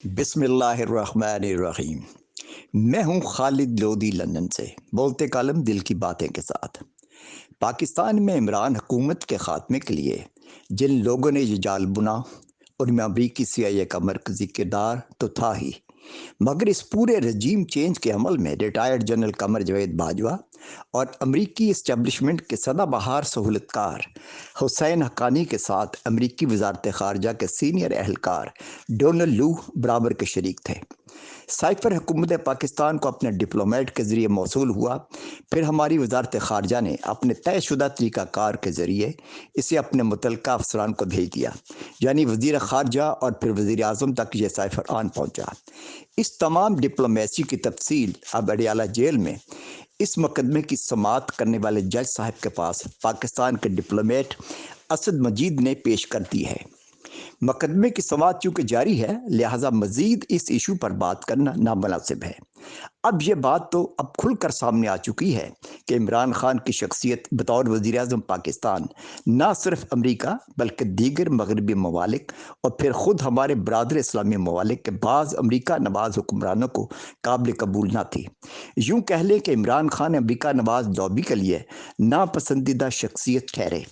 बिस्मिल्लाहिर्रहमानिर्रहीम। मैं हूं खालिद लोधी लंदन से, बोलते कालम दिल की बातें के साथ। पाकिस्तान में इमरान हुकूमत के खात्मे के लिए जिन लोगों ने ये जाल बुना, उनमें अमरीकी CIA का मरकजी किरदार तो था ही, मगर इस पूरे रजीम चेंज के अमल में रिटायर्ड जनरल कमर जवेद बाजवा और अमरीकी इस्टेब्लिशमेंट के सदाबहार सहूलतकार हुसैन हक्कानी के साथ अमरीकी वजारत खारजा के सीनियर एहलकार डोनाल्ड लू बराबर के शरीक थे। साइफर हुकूमत पाकिस्तान को अपने डिप्लोमेट के ज़रिए मौसूल हुआ, फिर हमारी वजारत खारजा ने अपने तयशुदा तरीक़ाकार के ज़रिए इसे अपने मुतलका अफसरान को भेज दिया, यानी वज़ीर खारजा और फिर वज़ीर आज़म तक ये साइफर आन पहुँचा। इस तमाम डिप्लोमेसी की तफसील अब अडियाला जेल में इस मुकदमे की समाअत करने वाले जज साहब के पास पाकिस्तान के डिप्लोमेट असद मजीद ने पेश कर दी है। मुकदमे की समाअत चूँकि जारी है, लिहाजा मजीद इस इशू पर बात करना नामुनासिब है। अब ये बात तो अब खुलकर सामने आ चुकी है कि इमरान खान की शख्सियत बतौर वज़ीर-ए-आज़म पाकिस्तान ना सिर्फ अमरीका बल्कि दीगर मगरबी ममालिक और फिर ख़ुद हमारे बरादर इस्लामी ममालिक के बाज़ अमरीका नवाज़ हुक्मरानों को काबिल कबूल ना थी। यूँ कह लें कि इमरान खान अमरीका नवाज़ लॉबी के लिए नापसंदीदा शख्सियत ठहरे,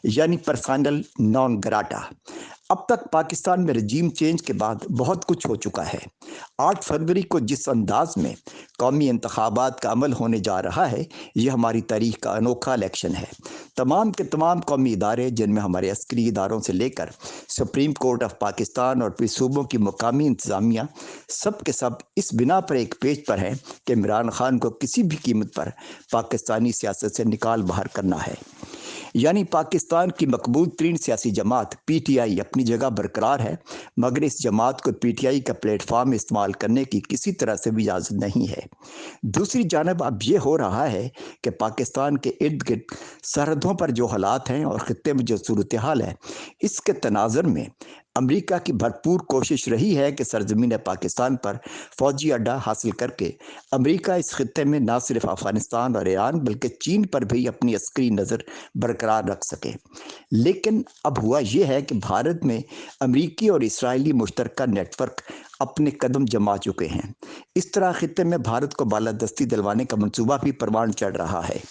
यानी पर्सनल नॉन ग्राटा। अब तक पाकिस्तान में रजीम चेंज के बाद बहुत कुछ हो चुका है। 8 फरवरी को जिस अंदाज में कौमी इंतखाबात का अमल होने जा रहा है, ये हमारी तारीख का अनोखा इलेक्शन है। तमाम के तमाम कौमी इदारे, जिनमें हमारे अस्करी इदारों से लेकर सुप्रीम कोर्ट ऑफ पाकिस्तान और फिर सूबों की मुकामी इंतज़ामिया, सब के सब इस बिना पर एक पेज पर हैं कि इमरान खान को किसी भी कीमत पर पाकिस्तानी सियासत से निकाल बाहर करना है। यानी पाकिस्तान की मकबूल तरीन सियासी जमात PTI अपनी जगह बरकरार है, मगर इस जमात को PTI का प्लेटफार्म इस्तेमाल करने की किसी तरह से भी इजाज़त नहीं है। दूसरी जानब अब ये हो रहा है कि पाकिस्तान के इर्द गिर्द सरहदों पर जो हालात हैं और ख़त्े में जो सूरत हाल है, इसके तनाज़ुर में अमरीका की भरपूर कोशिश रही है कि सरजमीन पाकिस्तान पर फ़ौजी अड्डा हासिल करके अमरीका इस ख़त्े में न सिर्फ अफ़गानिस्तान और ईरान बल्कि चीन पर भी अपनी अस्करी नज़र बरकरार रख सके। लेकिन अब हुआ ये है कि भारत में अमरीकी और इसराइली मुश्तरका नेटवर्क अपने कदम जमा चुके हैं। इस तरह ख़त्े में भारत को बालादस्ती दिलवाने का मंसूबा भी परवान चढ़ रहा है।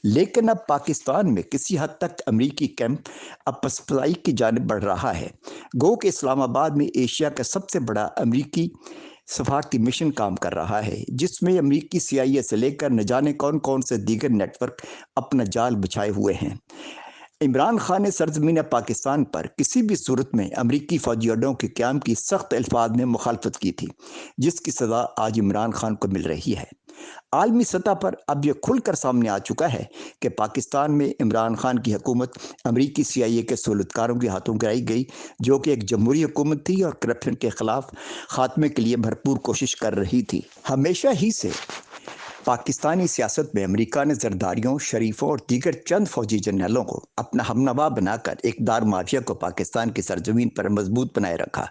लेकिन अब पाकिस्तान में किसी हद तक अमरीकी कैंप अब पसपसाई की जानिब बढ़ रहा है। गो कि इस्लामाबाद में एशिया का सबसे बड़ा अमरीकी सफारती मिशन काम कर रहा है, जिसमें अमरीकी CIA से लेकर न जाने कौन कौन से दीगर नेटवर्क अपना जाल बिछाए हुए हैं। इमरान खान ने सरजमीन पाकिस्तान पर किसी भी सूरत में अमरीकी फ़ौजी अड्डों के क़याम की सख्त अल्फाज में मुखालफत की थी, जिसकी सज़ा आज इमरान खान को मिल रही है। आलमी सतह पर अब यह खुलकर सामने आ चुका है कि पाकिस्तान में इमरान खान की हुकूमत अमरीकी CIA के सहूलतकारों के हाथों गिराई गई, जो कि एक जमहूरी हुकूमत थी और करप्शन के खिलाफ खात्मे के लिए भरपूर कोशिश कर रही थी। हमेशा ही से पाकिस्तानी सियासत में अमरीका ने जरदारियों, शरीफों और दीगर चंद फौजी जनरलों को अपना हमनवा बनाकर इक़दार माफिया को पाकिस्तान की सरजमीन पर मजबूत बनाए रखा।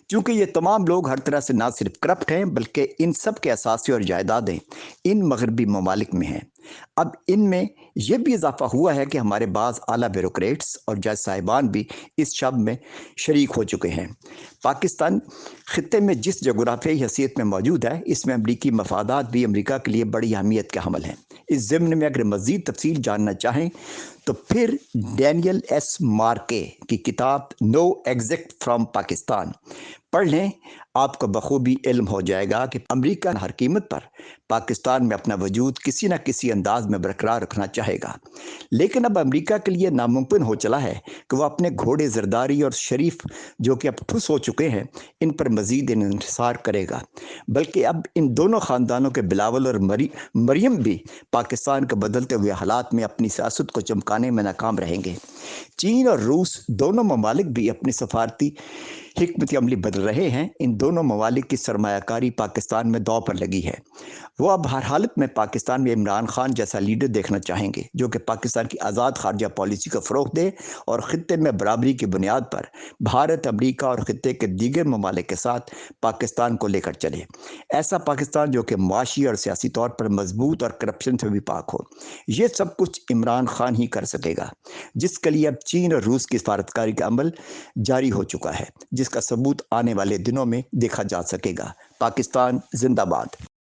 चूँकि ये तमाम लोग हर तरह से ना सिर्फ करप्ट हैं, बल्कि इन सब के असासे और जायदादें इन मगरबी ममालिक में हैं। अब इनमें यह भी इजाफा हुआ है कि हमारे बाज़ आला ब्यूरोक्रेट्स और जज साहिबान भी इस शब में शरीक हो चुके हैं। पाकिस्तान ख़त्े में जिस जोग्राफियाई हैसियत में मौजूद है, इसमें अमरीकी मफादात भी अमरीका के लिए बड़ी अहमियत के हामिल हैं। इस ज़िम्न में अगर मज़ीद तफसील जानना चाहें तो फिर डैनियल S. मार्के की किताब नो एग्जिट फ्रॉम पाकिस्तान पढ़ लें। आपको बखूबी इल्म हो जाएगा कि अमरीका हर कीमत पर पाकिस्तान में अपना वजूद किसी न किसी अंदाज में बरकरार रखना चाहेगा। लेकिन अब अमरीका के लिए नामुमकिन हो चला है कि वह अपने घोड़े जरदारी और शरीफ, जो कि अब ठुस हो चुके हैं, इन पर मज़ीद इन्हिसार करेगा। बल्कि अब इन दोनों ख़ानदानों के बिलावल और मरियम भी पाकिस्तान के बदलते हुए हालात में अपनी सियासत को चमकाने में नाकाम रहेंगे। चीन और रूस दोनों ममालिक भी अपनी सफारती हिकमत अमली बदल रहे हैं। इन दोनों ममालिक की सरमायाकारी पाकिस्तान में दांव पर लगी है। वो अब हर हालत में पाकिस्तान में इमरान खान जैसा लीडर देखना चाहेंगे, जो कि पाकिस्तान की आज़ाद खारजा पॉलिसी को फ़रोग़ दे और ख़त्े में बराबरी की बुनियाद पर भारत, अमरीका और ख़त्े के दीगर ममालिक के साथ पाकिस्तान को लेकर चले। ऐसा पाकिस्तान जो कि मुआशी और सियासी तौर पर मजबूत और करप्शन से भी पाक हो। ये सब कुछ इमरान खान ही कर सकेगा, जिसके लिए अब चीन और रूस की सफारतकारी का अमल जारी हो चुका है, जिसका सबूत आने वाले दिनों में دیکھا جا سکے گا۔ پاکستان زندہ باد۔